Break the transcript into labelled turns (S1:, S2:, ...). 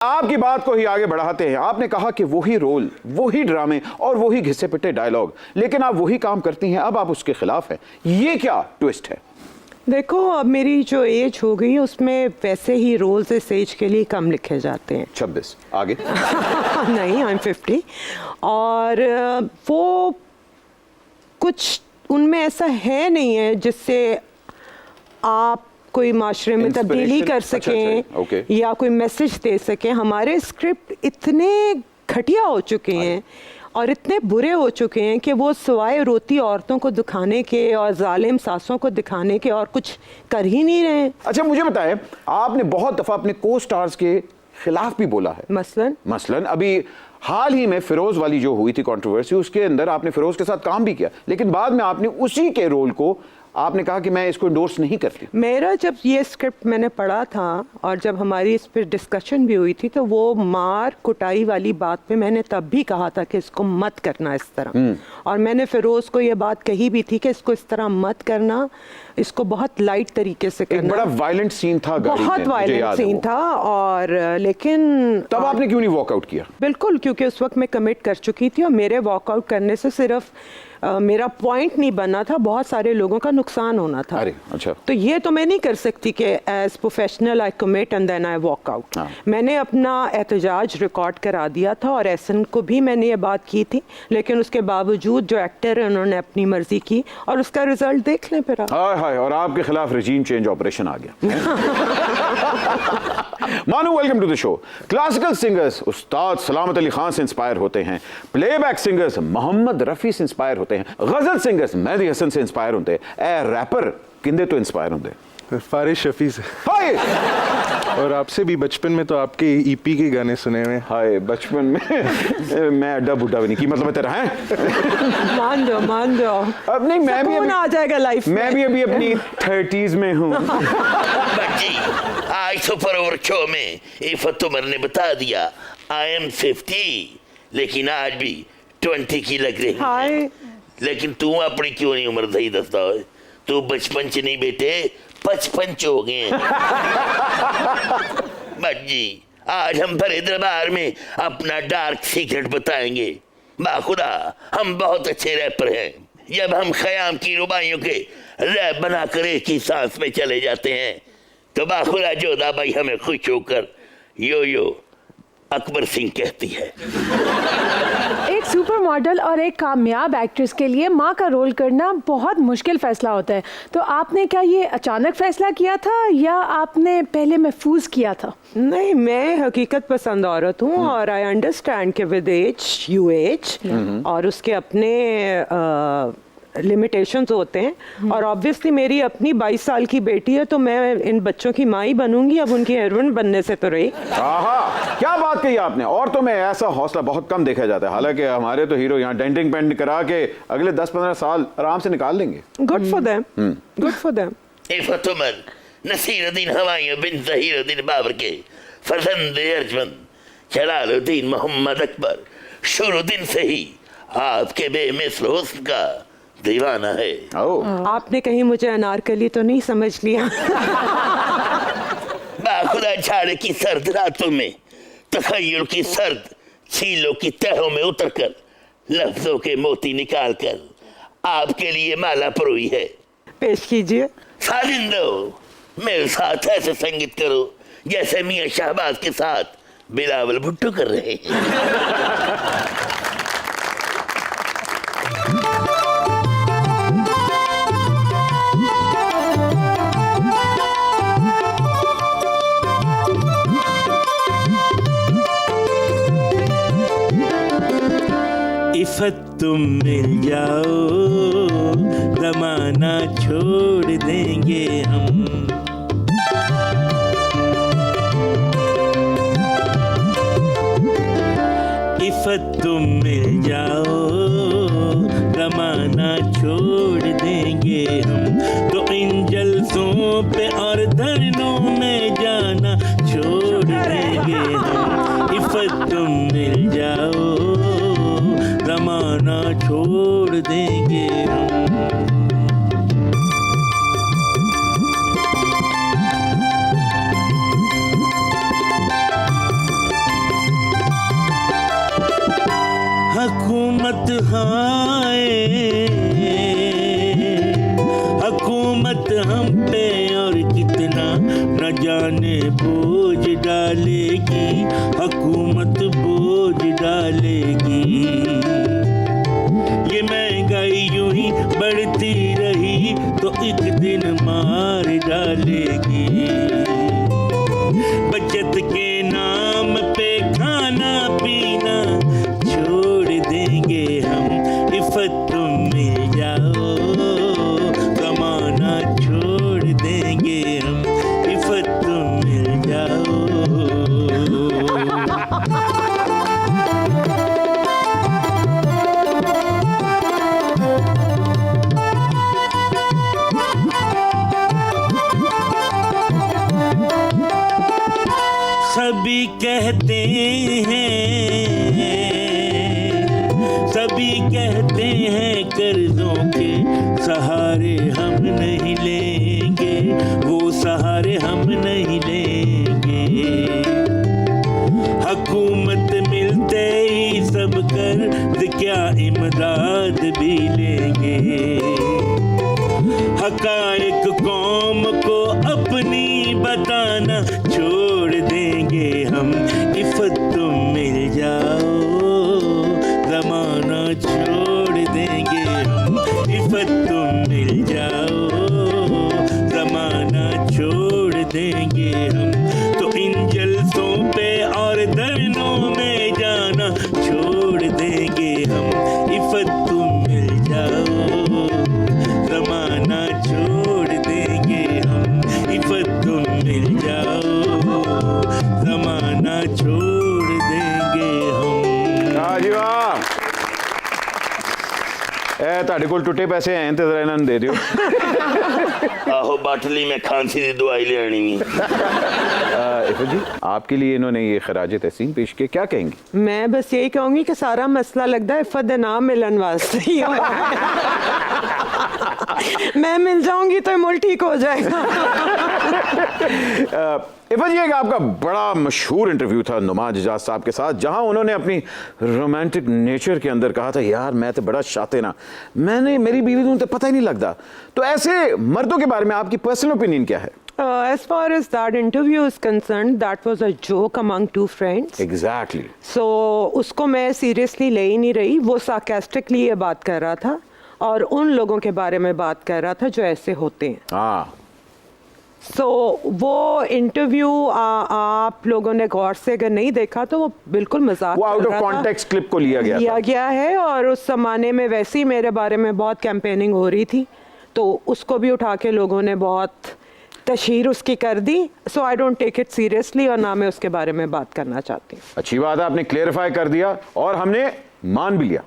S1: आपकी बात को ही आगे बढ़ाते हैं। आपने कहा कि वही रोल, वही ड्रामे और वही घिसे पिटे डायलॉग, लेकिन आप वही काम करती हैं, अब आप उसके खिलाफ हैं। ये क्या ट्विस्ट है?
S2: देखो, अब मेरी जो एज हो गई उसमें वैसे ही रोल्स इस एज के लिए कम लिखे जाते हैं।
S1: 26 आगे
S2: नहीं, आई एम 50। और वो कुछ उनमें ऐसा है नहीं है जिससे आप कोई माशरे में तब्दीली कर सकें।
S1: अच्छा, okay.
S2: या कोई मैसेज दे सकें। हमारे स्क्रिप्ट इतने घटिया हो चुके हैं और इतने बुरे हो चुके हैं कि वो सिवाय रोती औरतों को दिखाने के और जालिम सासों को दिखाने के और कुछ कर ही नहीं रहे हैं।
S1: अच्छा, मुझे बताएं, आपने बहुत दफा अपने को स्टार्स के खिलाफ भी बोला है। मसलन अभी हाल ही में फिरोज वाली जो हुई थी कंट्रोवर्सी, उसके अंदर आपने फिरोज के साथ काम भी किया, लेकिन बाद में आपने उसी के रोल को आपने कहा कि मैं इसको इंडोर्स नहीं करती।
S2: मेरा जब ये स्क्रिप्ट मैंने पढ़ा था और जब हमारी इस पर डिस्कशन भी हुई थी, तो वो मार कुटाई वाली बात पे मैंने तब भी कहा था कि इसको मत करना इस तरह। और मैंने फिरोज को ये बात कही भी थी कि इसको इस तरह मत करना, इसको बहुत लाइट तरीके से करना।
S1: एक बड़ा वायलेंट सीन था,
S2: बहुत वायलेंट सीन था। और लेकिन
S1: तब आपने क्यों नहीं वॉकआउट किया?
S2: बिल्कुल, क्योंकि उस वक्त मैं कमिट कर चुकी थी और मेरे वॉकआउट करने से सिर्फ मेरा पॉइंट नहीं बनना था, बहुत सारे लोगों का नुकसान होना था।
S1: अरे अच्छा।
S2: तो ये तो मैं नहीं कर सकती कि as professional I commit and then I walk out. मैंने अपना एहतजाज रिकॉर्ड करा दिया था और एहसन को भी मैंने ये बात की थी, लेकिन उसके बावजूद जो एक्टर है उन्होंने अपनी मर्जी की और उसका रिजल्ट देख लें फिर।
S1: हाय, और आपके खिलाफ रजीम चेंज ऑपरेशन आ गया। Manu, welcome to the show. Classical singers Ustad Salamat Ali Khan से इंस्पायर होते हैं, प्लेबैक सिंगर्स मोहम्मद रफी से इंस्पायर होते हैं, गजल सिंगर्स मेहदी हसन से इंस्पायर होते हैं, ए रैपर किंदे तो इंस्पायर होते हैं?
S3: फारिश शफी से।
S1: हाय।
S3: और आपसे भी बचपन में तो आपके ईपी के गाने सुने हुए।
S1: हाय, बचपन में मैं अड्डा बुड्ढा भी नहीं की, मतलब तेरा है।
S2: मान दो
S1: अब नहीं, मैं भी
S2: आ जाएगा लाइफ में।
S1: मैं भी अभी अपनी 30s में हूँ।
S4: आज सुपर ओवर शो में इफ़त उमर ने बता दिया आई एम 50, लेकिन आज भी 20 की लग रही है। लेकिन तू अपनी क्यों नहीं उम्र सही दसता है? तू बचपन से नहीं बेटे 55 हो गए। जी, आज हम भरे दरबार में अपना डार्क सीक्रेट बताएंगे। बाखुदा हम बहुत अच्छे रैपर हैं। जब हम ख़याम की रुबाइयों के रैप बनाकर एक ही सांस में चले जाते हैं तो बाखुदा जोधा भाई हमें खुश होकर यो यो अकबर सिंह कहती है।
S5: एक सुपर मॉडल और एक कामयाब एक्ट्रेस के लिए माँ का रोल करना बहुत मुश्किल फैसला होता है। तो आपने क्या ये अचानक फैसला किया था या आपने पहले महफूज किया था?
S2: नहीं, मैं हकीकत पसंद औरत हूँ और आई अंडरस्टैंड कि विद एज यू एज और उसके अपने लिमिटेशंस होते हैं। और ऑब्वियसली मेरी अपनी 22 साल की बेटी है, तो मैं इन बच्चों की माँ ही बनूंगी। अब उनकी हीरोइन बनने से तो रही।
S1: क्या बात कही आपने। और तो मैं ऐसा हौसला बहुत कम देखा जाता है, हालांकि हमारे तो हीरो यहाँ डेंटिंग पेंट करा के अगले 10-15 साल आराम से निकाल लेंगे।
S2: Good for them, good for them.
S4: इफ़त उमर नसीरुद्दीन हमायूं बिन ज़हीरुद्दीन बाबर के फर्जंद अर्जमंद जलालुद्दीन मोहम्मद अकबर शुरुद्दीन से ही आपके बेमिसल हुस्न का दीवाना है।
S2: आपने कहीं मुझे अनारकली तो नहीं समझ लिया?
S4: बाखुदा झाड़ की सर्द रातों में तखय्युल की सर्द छीलों की तहों में उतरकर लफ्जों के मोती निकालकर आपके लिए माला परोई है।
S2: पेश कीजिए।
S4: साजिंदो, मेरे साथ ऐसे संगीत करो जैसे मियां शहबाज के साथ बिलावल भुट्टो कर रहे हैं।
S6: इफ़त तुम मिल जाओ ज़माना छोड़ देंगे हम। इफ़त तुम मिल जाओ ज़माना छोड़ देंगे हम। तो इन जलसों पे और धरनों में जाना छोड़ देंगे हम। इफ़त तुम मिल जाओ ज़माना छोड़ देंगे हम। हुकूमत हाय, हुकूमत हम पे और कितना न जाने बोझ डालेगी, हुकूमत बोझ डालेगी। ये महंगाई यूं ही बढ़ती रही तो एक दिन मार डालेगी। बचत के नाम पे खाना पीना छोड़ देंगे हम, इफ़्फ़त तुम मिल जाओ, कमाना छोड़ देंगे हम, इफ़्फ़त तुम मिल जाओ। सभी कहते हैं कर्जों के सहारे हम नहीं लेंगे, वो सहारे हम नहीं लेंगे। हुकूमत मिलते ही सब कर्ज क्या इमदाद भी लेंगे। हकायक कौम को अपनी बताना छोड़ देंगे हम, इफ़्फ़त तुम मिल जाओ, ज़माना छोड़ देंगे हम, इफ़्फ़त तुम मिल जाओ, ज़माना छोड़ देंगे हम। तो इन जलसों पे और धरनों में जाना छोड़ देंगे हम, इफ़्फ़त तुम मिल जाओ, ज़माना छोड़ देंगे हम, इफ़्फ़त तुम मिल जाओ, ज़माना छोड़ देंगे हम।
S1: वाह जी वाह। ए ਤੁਹਾਡੇ ਕੋਲ ਟੁੱਟੇ ਪੈਸੇ हैं ਤੇ ਜ਼ਰਾ ਇਹਨਾਂ ਨੂੰ ਦੇ ਦਿਓ।
S4: आहो बाटली में खांसी की दवाई ले आनी है।
S1: इफ़त जी, आपके लिए इन्होंने ये खराज तहसीन पेश किया, क्या कहेंगे?
S2: मैं बस यही कहूंगी कि सारा मसला लगता है इफ़्फ़त दे नाम मिलन वास्ते ही होया। मैं मिल जाऊंगी तो मुल्क ठीक हो जाएगा।
S1: इफ़त जी, एक आपका बड़ा मशहूर इंटरव्यू था नुमान एजाज साहब के साथ, जहां उन्होंने अपनी रोमांटिक नेचर के अंदर कहा था, यार मैं तो बड़ा शाते ना, मैंने मेरी बीवी को तो पता ही नहीं लगता। तो ऐसे मर्दों के बारे में आपकी पर्सनल ओपिनियन क्या है?
S2: As far as that interview is concerned, that was a joke among two friends.
S1: Exactly.
S2: So उसको मैं सीरियसली ले ही नहीं रही, वो sarcastically ये बात कर रहा था और उन लोगों के बारे में बात कर रहा था जो ऐसे होते हैं।
S1: हाँ।
S2: So वो इंटरव्यू आप लोगों ने गौर से अगर नहीं देखा तो वो बिल्कुल मजाक
S1: वो आउट
S2: कर
S1: ऑफ
S2: रहा था।
S1: कॉन्टेक्स्ट क्लिप को लिया गया था।
S2: है और उस जमाने में वैसे ही मेरे बारे में बहुत कैंपेनिंग हो रही थी, तो उसको भी उठा के लोगों ने बहुत तशहीर उसकी कर दी। So I don't take it seriously और ना मैं उसके बारे में बात करना चाहती हूँ।
S1: अच्छी बात है, आपने क्लेरिफाई कर दिया और हमने मान भी लिया।